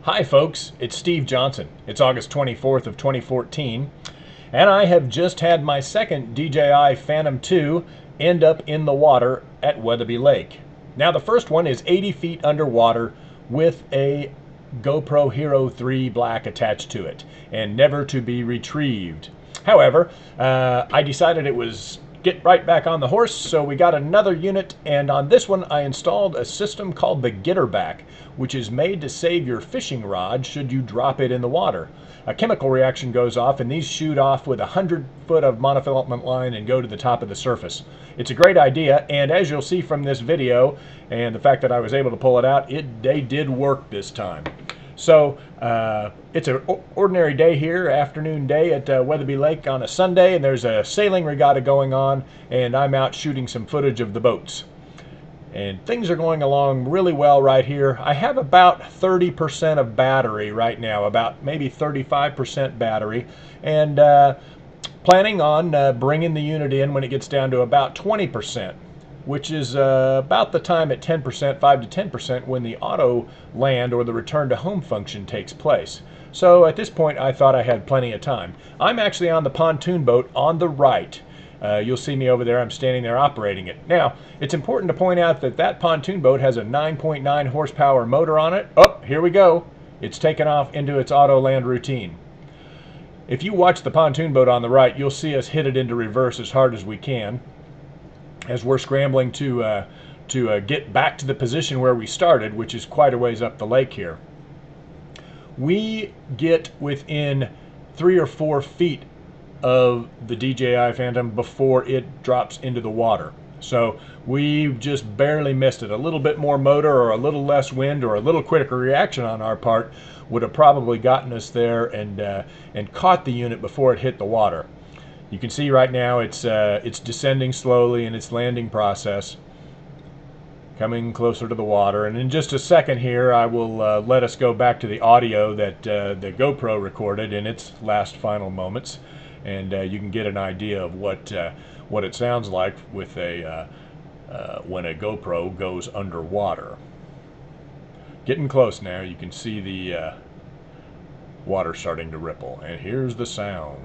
Hi folks, it's Steve Johnson. It's August 24th of 2014, and I have just had my second DJI Phantom 2 end up in the water at Weatherby Lake. Now the first one is 80 feet underwater with a GoPro Hero 3 Black attached to it and never to be retrieved. However, I decided it was get right back on the horse, so we got another unit, and on this one I installed a system called the Getterback, which is made to save your fishing rod should you drop it in the water. A chemical reaction goes off, and these shoot off with 100 foot of monofilament line and go to the top of the surface. It's a great idea, and as you'll see from this video and the fact that I was able to pull it out, they did work this time. So it's an ordinary day here, afternoon day at Weatherby Lake on a Sunday, and there's a sailing regatta going on, and I'm out shooting some footage of the boats. And things are going along really well right here. I have about 30% of battery right now, about maybe 35% battery, and planning on bringing the unit in when it gets down to about 20%. Which is about the time at 10%, 5 to 10%, when the auto land or the return to home function takes place. So at this point I thought I had plenty of time. I'm actually on the pontoon boat on the right. You'll see me over there. I'm standing there operating it. Now, it's important to point out that that pontoon boat has a 9.9 horsepower motor on it. Oh, here we go. It's taken off into its auto land routine. If you watch the pontoon boat on the right, you'll see us hit it into reverse as hard as we can, as we're scrambling to get back to the position where we started, which is quite a ways up the lake here. We get within 3 or 4 feet of the DJI Phantom before it drops into the water. So we just barely missed it. A little bit more motor or a little less wind or a little quicker reaction on our part would have probably gotten us there and caught the unit before it hit the water. You can see right now it's descending slowly in its landing process, coming closer to the water. And in just a second here, I will let us go back to the audio that the GoPro recorded in its last final moments, and you can get an idea of what it sounds like with when a GoPro goes underwater. Getting close now. You can see the water starting to ripple, and here's the sound.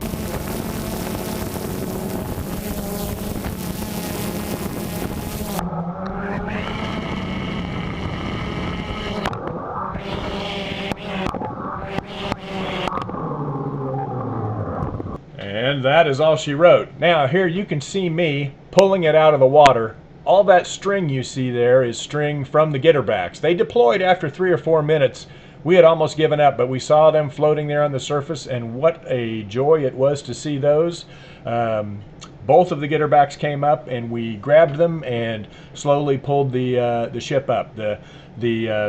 And that is all she wrote. Now here you can see me pulling it out of the water. All that string you see there is string from the Getterbacks. They deployed after 3 or 4 minutes. We had almost given up, but we saw them floating there on the surface, and what a joy it was to see those. Both of the Getterbacks came up, and we grabbed them and slowly pulled the ship up. The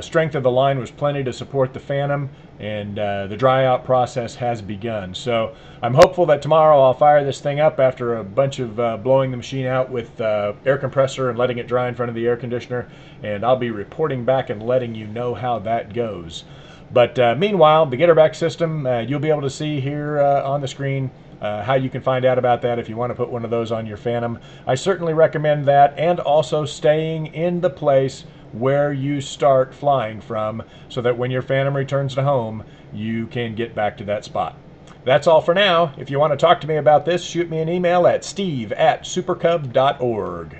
strength of the line was plenty to support the Phantom, and the dry out process has begun. So I'm hopeful that tomorrow I'll fire this thing up after a bunch of blowing the machine out with air compressor and letting it dry in front of the air conditioner, and I'll be reporting back and letting you know how that goes. But meanwhile, the Getterback system, you'll be able to see here on the screen how you can find out about that if you want to put one of those on your Phantom. I certainly recommend that, and also staying in the place where you start flying from, so that when your Phantom returns to home, you can get back to that spot. That's all for now. If you want to talk to me about this, shoot me an email at steve@supercub.org.